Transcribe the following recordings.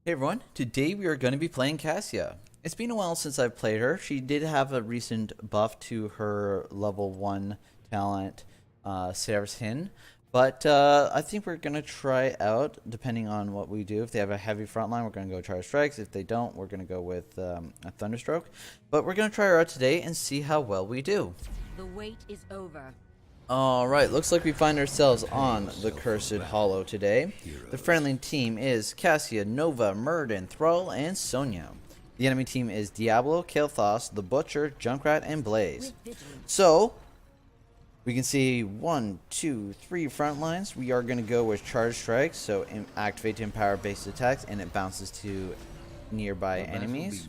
Hey everyone, today we are going to be playing Cassia. It's been a while since I've played her. She did have a recent buff to her level 1 talent, Sarah's Hin. But I think we're going to try out, depending on what we do. If they have a heavy front line, we're going to go Charge Strikes. If they don't, we're going to go with a Thunderstroke. But we're going to try her out today and see how well we do. The wait is over. Alright, looks like we find ourselves on the Cursed Hollow today. The friendly team is Cassia, Nova, Murden, Thrall, and Sonya. The enemy team is Diablo, Kael'thas, the Butcher, Junkrat, and Blaze. So, we can see 1, 2, 3 front lines. We are going to go with Charge Strikes, so activate to empower base attacks, and it bounces to nearby enemies.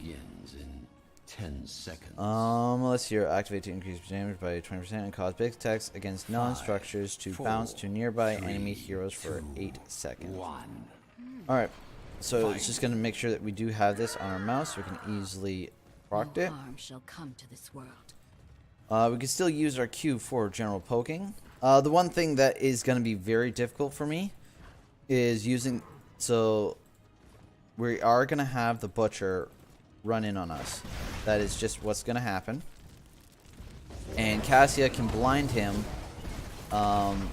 10 seconds. Let's see here. Activate to increase damage by 20% and cause big attacks against non-structures to bounce to nearby enemy heroes for 8 seconds. Alright, so it's just going to make sure that we do have this on our mouse so we can easily proc it. Harm shall come to this world. We can still use our Q for general poking. The one thing that is going to be very difficult for me is using... So, we are going to have the Butcher run in on us. That is just what's going to happen. And Cassia can blind him. And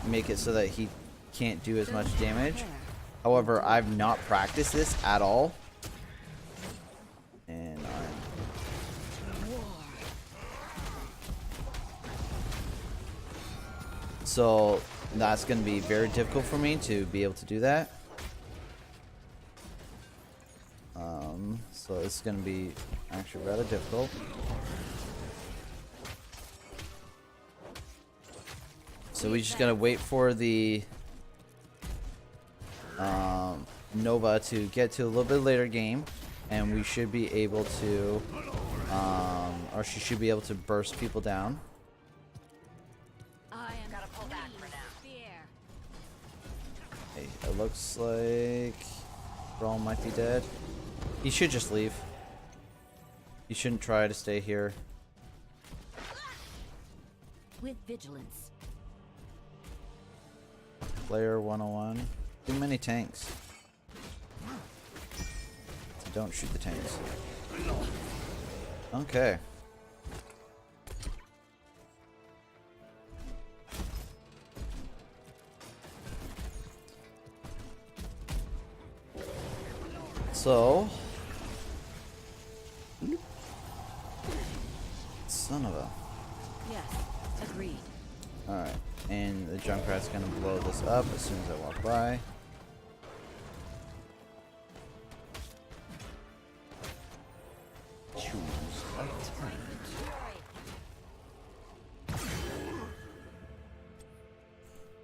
make it so that he can't do as much damage. However, I've not practiced this at all. And so that's going to be very difficult for me to be able to do that. So it's going to be actually rather difficult. So we just got to wait for the Nova to get to a little bit later game, and we should be able to, or she should be able to burst people down. Hey, it looks like Brawl might be dead. He should just leave. He shouldn't try to stay here. With vigilance. Player 101. Too many tanks. Don't shoot the tanks. Okay. So, son of a. Yes, agreed. Alright, and the Junkrat's gonna blow this up as soon as I walk by. Choose a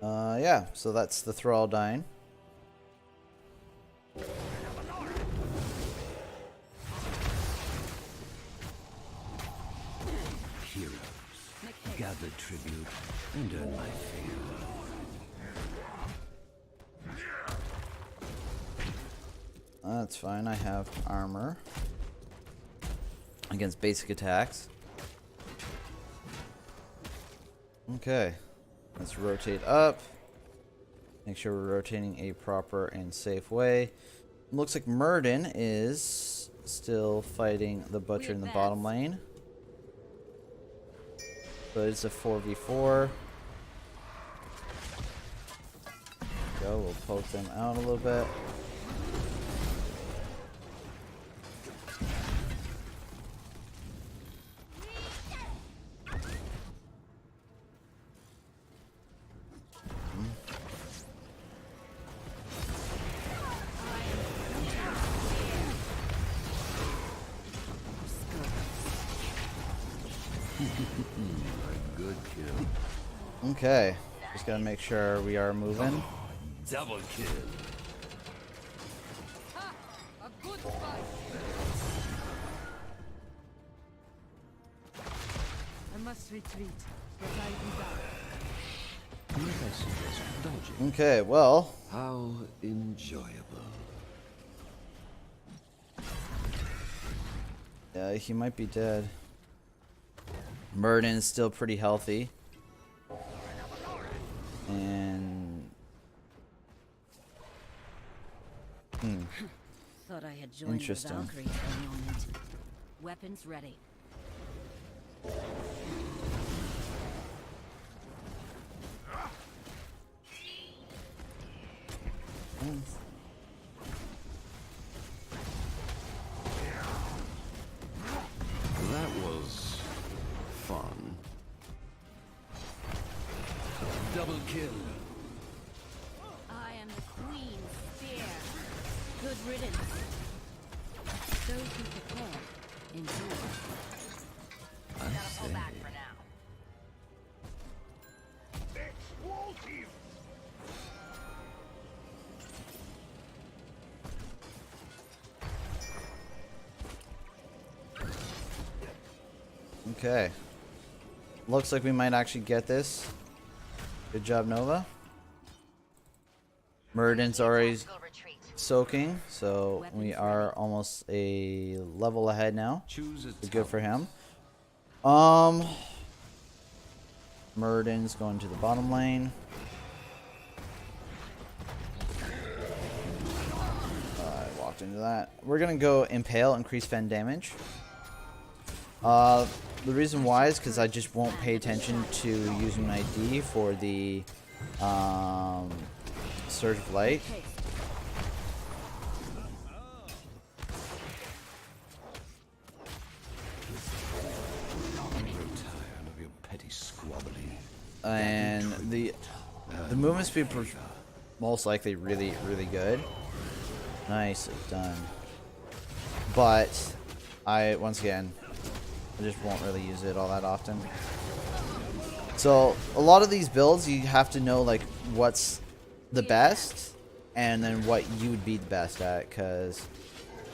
talent. Yeah, so that's the Thrall dying. Heroes, gather tribute and earn my favor. That's fine, I have armor against basic attacks. Okay, let's rotate up. Make sure we're rotating a proper and safe way. Looks like Murden is still fighting the Butcher in the bottom lane. So it's a 4v4. Go, we'll poke them out a little bit. A good kill. Okay, just gotta make sure we are moving. Double kill. A good fight. I must retreat, but I'll be back. Might I suggest dodging? Okay, well, How enjoyable. yeah, he might be dead. Murden is still pretty healthy. And Thought I had joined the Interesting. Valkyries for a moment. Weapons ready. That was fun. Double kill. I am the Queen's Spear. Good riddance. Those who prepare endure. I say. okay. Looks like we might actually get this. Good job, Nova. Murden's already soaking, so we are almost a level ahead now. Choose a So good for talent. him. Murden's going to the bottom lane. I walked into that. We're gonna go Impale, increase Fen damage. The reason why is because I just won't pay attention to using my D for the Surge of Light. I'm tired of your petty squabbling. And the movement speed most likely really good. Nice, done. But once again, I just won't really use it all that often. So a lot of these builds, you have to know like what's the best, and then what you would be the best at. Because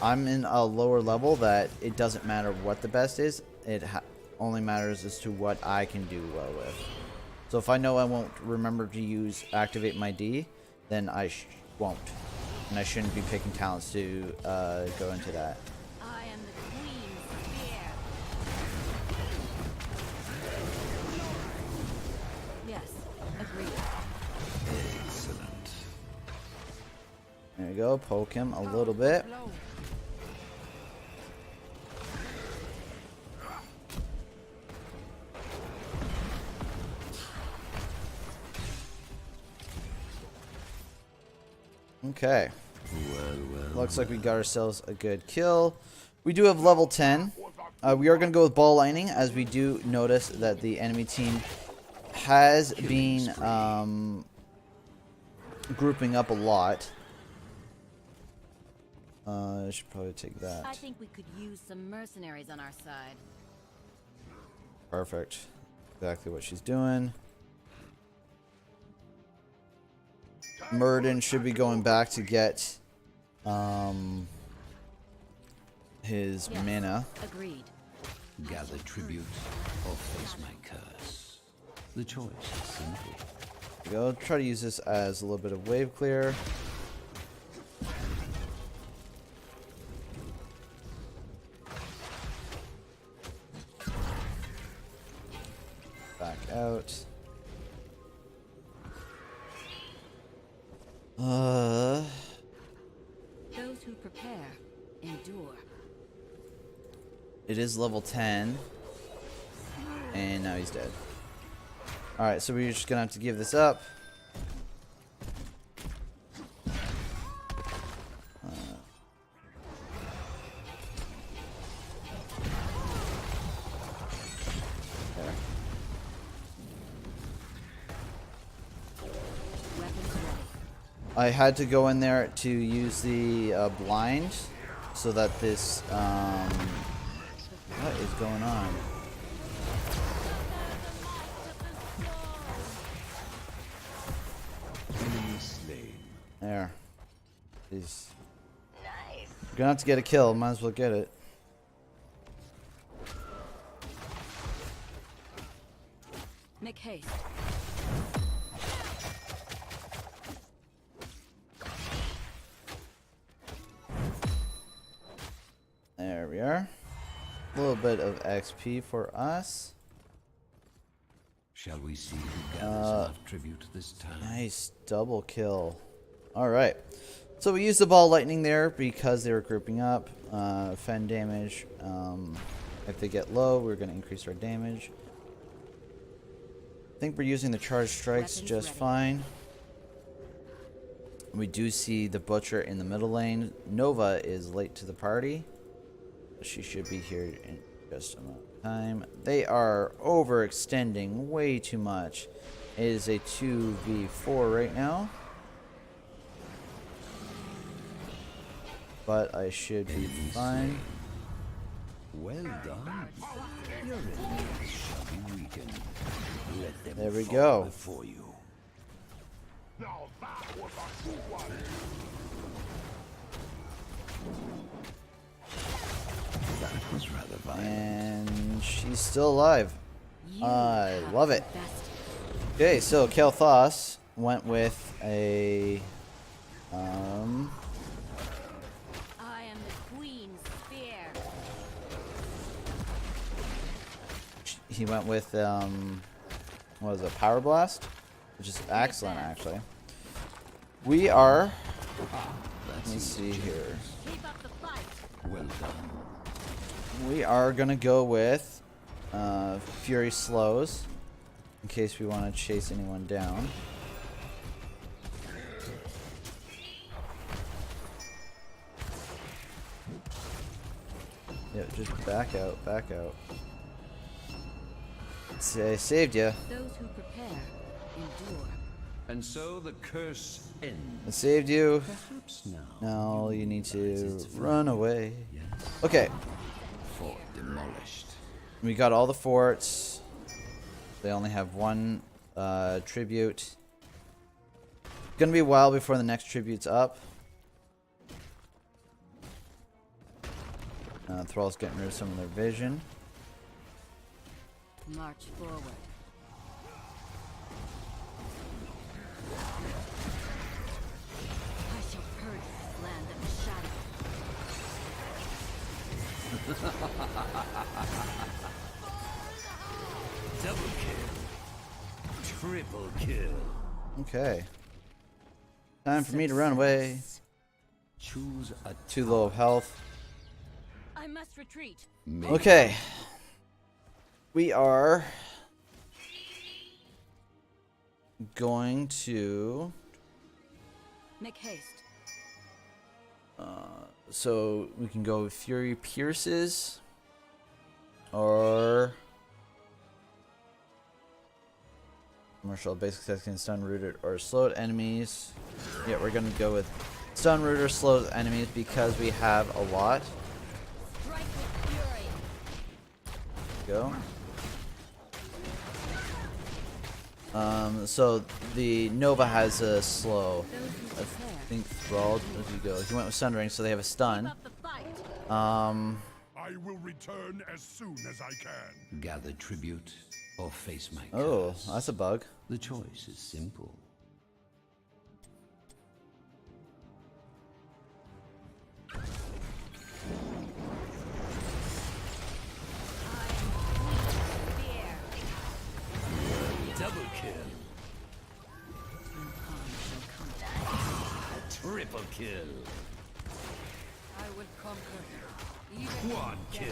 I'm in a lower level that it doesn't matter what the best is. It only matters as to what I can do well with. So if I know I won't remember to activate my D, then I won't. And I shouldn't be picking talents to go into that. I am the Queen's Spear. Yes, agreed. Excellent. There you go, poke him a little bit. Blow. Okay. Well. Looks like we got ourselves a good kill. We do have level 10. We are going to go with ball lightning, as we do notice that the enemy team has been grouping up a lot. I should probably take I that. think we could use some mercenaries on our side. Perfect. Exactly what she's doing. Murden should be going back to get his Yes, mana. agreed. Gather tribute or face my curse. The choice is simple. There we go. Try to use this as a little bit of wave clear. Back out. Those who prepare endure. It is level 10. And now he's dead. Alright, so we're just gonna have to give this up. There. Weapons ready. I had to go in there to use the blind so that this what is going on? Enemy slain. There. Jeez. You're gonna have to get a kill, might as well get it. Make haste. There we are. A little bit of XP for us. Shall we see who gathers enough tribute this time? Nice double kill. Alright. So we used the ball lightning there because they were grouping up. Fend damage. If they get low, we're going to increase our damage. I think we're using the charge strikes just fine. We do see the butcher in the middle lane. Nova is late to the party. She should be here in just a moment of time. They are overextending way too much. It is a 2v4 right now. But I should be fine. Well done. Your enemies shall be weakened. Let them There we fall go. before you. That was rather violent. And she's still alive. I have love the it. best. Okay, so Kel'Thas went with a I am the queen's spear. he went with what was it, Power Blast, which is excellent actually. We are, let me see here. Keep up the fight. Well done. We are gonna go with Fury Slows in case we want to chase anyone down. Yeah, just back out, back out. I saved you. Those who prepare endure. And so the curse ends. I saved you. Perhaps now. Now you need to run away. Okay, Fort demolished. we got all the forts. They only have one tribute. Gonna be a while before the next tribute's up. Thrall's getting rid of some of their vision. March forward. I shall purge this land of shadow. Double kill. Triple kill. Okay. Time for me to run away. Choose a Too low of health. I must retreat. Okay. We are going to Make haste. so we can go with Fury Pierces or Commercial basic attacks can stun rooted or slowed enemies. Yeah, we're gonna go with stun rooted or slowed enemies because we have a lot. Strike with fury. Go. So the Nova has a slow. Those who I prepare. think Thrall, as you go. He went with Sundering, so they have a Keep stun. up the fight. I will return as soon as I can. Gather tribute or face my Oh, curse. that's a bug. The choice is simple. Fear. Double kill. Triple kill. I will conquer. Even One kill.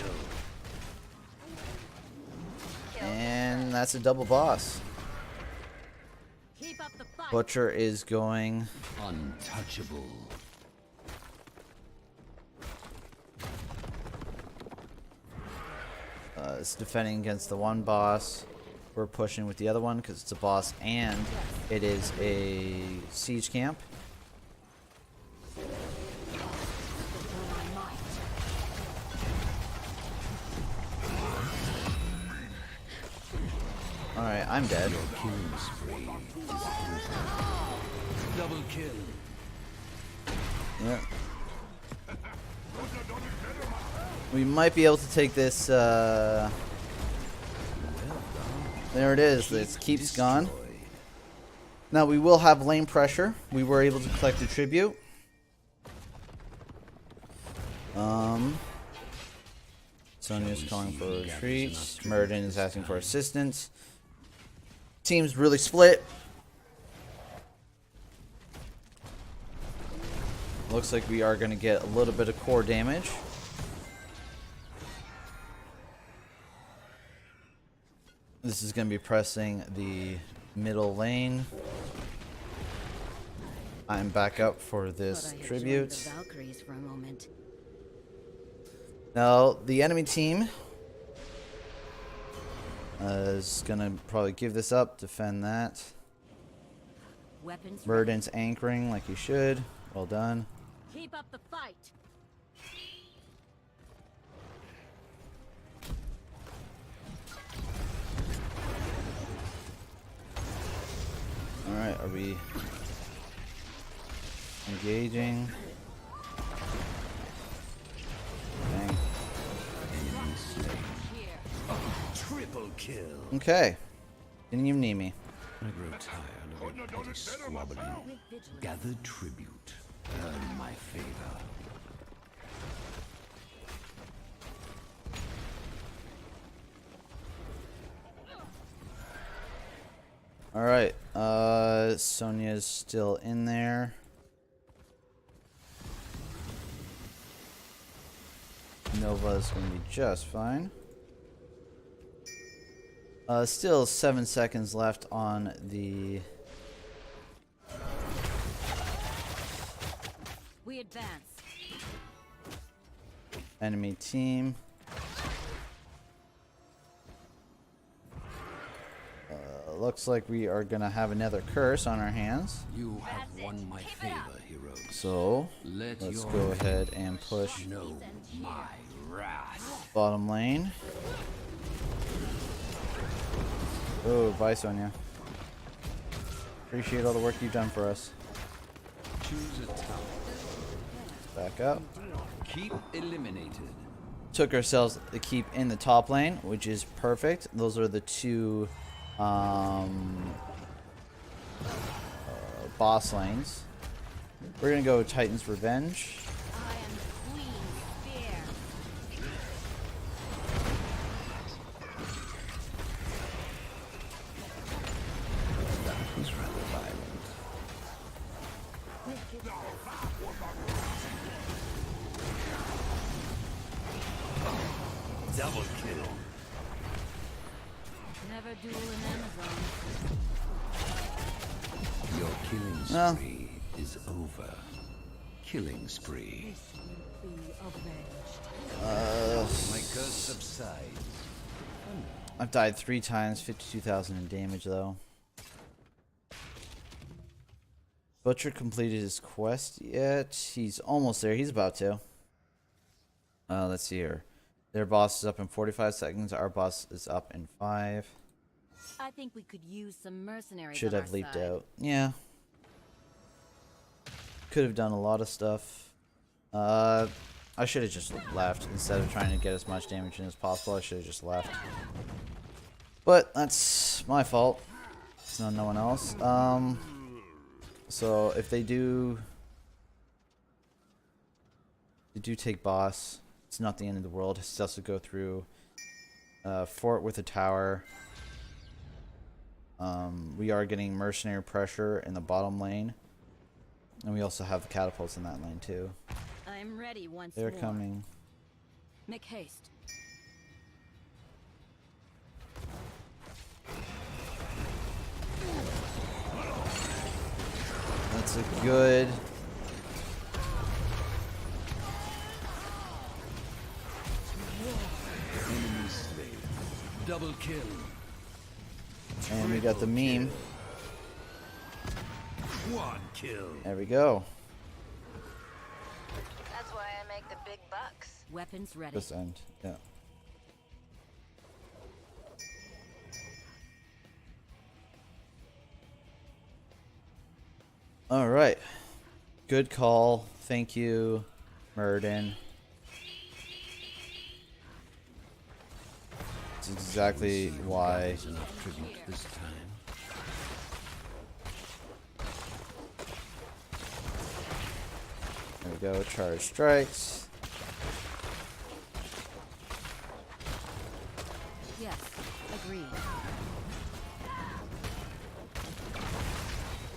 And that's a double boss. Keep up the fight. Butcher is going. Untouchable. It's defending against the one boss. We're pushing with the other one because it's a boss and it is a siege camp. Alright, I'm dead. Your killing spree is over. Double kill. Yeah. We might be able to take this. There it is. It keeps gone. Now we will have lane pressure. We were able to collect a tribute. Sonya's calling for retreat. Murden is asking for assistance. Team's really split. Looks like we are going to get a little bit of core damage. This is going to be pressing the middle lane. I'm back up for this tribute. The Valkyries for a moment. Now, the enemy team is going to probably give this up, defend that. Weapons. Murden's anchoring like he should. Well done. Keep up the fight. Alright, are we engaging? Dang. Triple kill. Okay. Didn't even need me. I grow tired of your petty squabbling. Gather tribute. Earn my favor. Alright, Sonya's still in there. Nova's gonna be just fine. Still 7 seconds left on the We advance. enemy team. Looks like we are gonna have another curse on our hands. You have won my favor, heroes. So Let let's your go ahead and push know my wrath. bottom lane. Oh, bye, Sonya. Appreciate all the work you've done for us. Choose a tower. Back up. Keep eliminated. Took ourselves the keep in the top lane, which is perfect. Those are the two boss lanes. We're gonna go Titan's Revenge. I am the Queen's Spear. That was rather violent. Double kill. Never duel in Amazon. Your killing Well. spree is over. Killing spree. Be avenged. My curse subsides. I've died 3 times, 52,000 in damage though. Butcher completed his quest yet? He's almost there. He's about to. Let's see here. Their boss is up in 45 seconds. Our boss is up in 5. I think we could use some mercenaries. Should on have our leaped side. out. Yeah. Could have done a lot of stuff. I should have just left instead of trying to get as much damage in as possible. I should have just left. But that's my fault. It's not no one else. So if they do take boss, it's not the end of the world. It still has to go through fort with a tower. We are getting mercenary pressure in the bottom lane. And we also have catapults in that lane too. I'm ready once They're more. coming. Make haste. That's a good... Enemy slain. Double kill. And we got the meme. Quad kill. There we go. That's why I make the big bucks. Weapons ready. This end. Yeah. All right. Good call. Thank you, Murden. That's exactly why. Enough tribute this time. There we go. Charge strikes. Yes, agreed.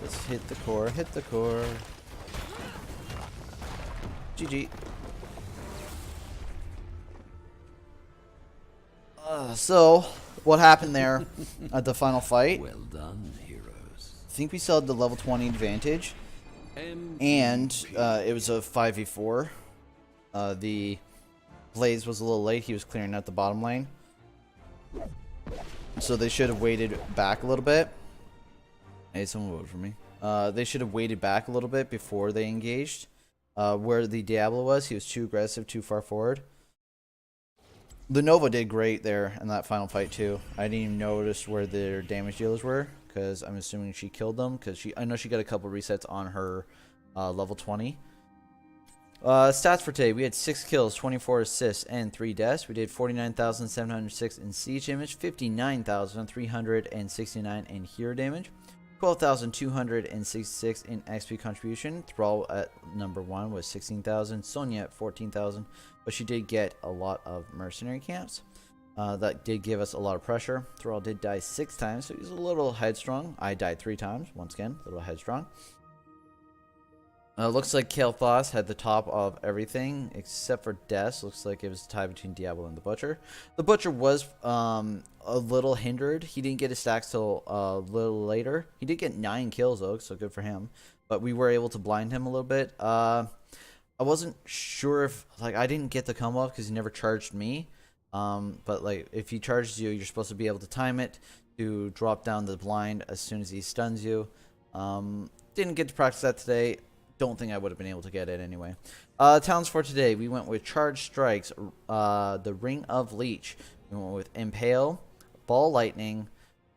Let's hit the core, hit the core. GG. So, what happened there at the final fight? Well done, heroes. I think we still had the level 20 advantage. And it was a 5v4. The Blaze was a little late. He was clearing out the bottom lane. So they should have waited back a little bit. Hey, someone voted for me. They should have waited back a little bit before they engaged. Where the Diablo was, he was too aggressive, too far forward. The Nova did great there in that final fight too. I didn't even notice where their damage dealers were, because I'm assuming she killed them, because I know she got a couple resets on her level 20. Stats for today: we had 6 kills, 24 assists, and 3 deaths. We did 49,706 in siege damage, 59,369 in hero damage, 12,266 in XP contribution. Thrall at number 1 was 16,000. Sonya at 14,000. But she did get a lot of mercenary camps. That did give us a lot of pressure. Thrall did die 6 times, so he's a little headstrong. I died 3 times, once again, a little headstrong. Looks like Kael'thas had the top of everything, except for deaths. Looks like it was a tie between Diablo and the Butcher. The Butcher was a little hindered. He didn't get his stacks till a little later. He did get 9 kills, though, so good for him. But we were able to blind him a little bit. I wasn't sure if, like, I didn't get the combo off because he never charged me. But, like, if he charges you, you're supposed to be able to time it to drop down the blind as soon as he stuns you. Didn't get to practice that today. Don't think I would have been able to get it anyway. Talents for today: we went with Charge Strikes, the Ring of Leech. We went with Impale, Ball Lightning,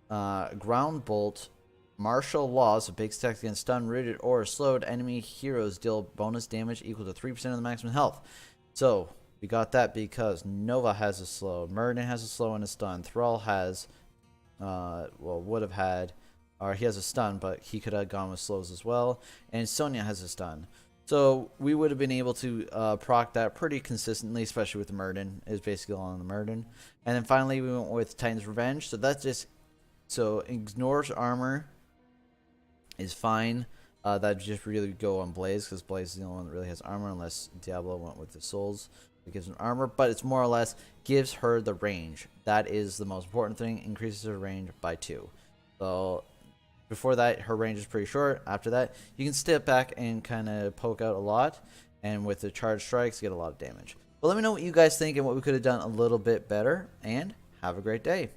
Ground Bolt, Martial Law, so big stacks against stun, rooted, or slowed enemy heroes deal bonus damage equal to 3% of the maximum health. So we got that because Nova has a slow, Muradin has a slow and a stun, Thrall has, well, would have had, or he has a stun, but he could have gone with slows as well, and Sonya has a stun. So we would have been able to proc that pretty consistently, especially with the Muradin. It was basically all on the Muradin. And then finally we went with Titan's Revenge. So that's just, so ignores armor is fine. That just really go on Blaze, because Blaze is the only one that really has armor, unless Diablo went with the souls. It gives him armor, but it's more or less gives her the range. That is the most important thing. Increases her range by 2. So before that, her range is pretty short. After that, you can step back and kind of poke out a lot, and with the charge strikes, get a lot of damage. But let me know what you guys think and what we could have done a little bit better, and have a great day.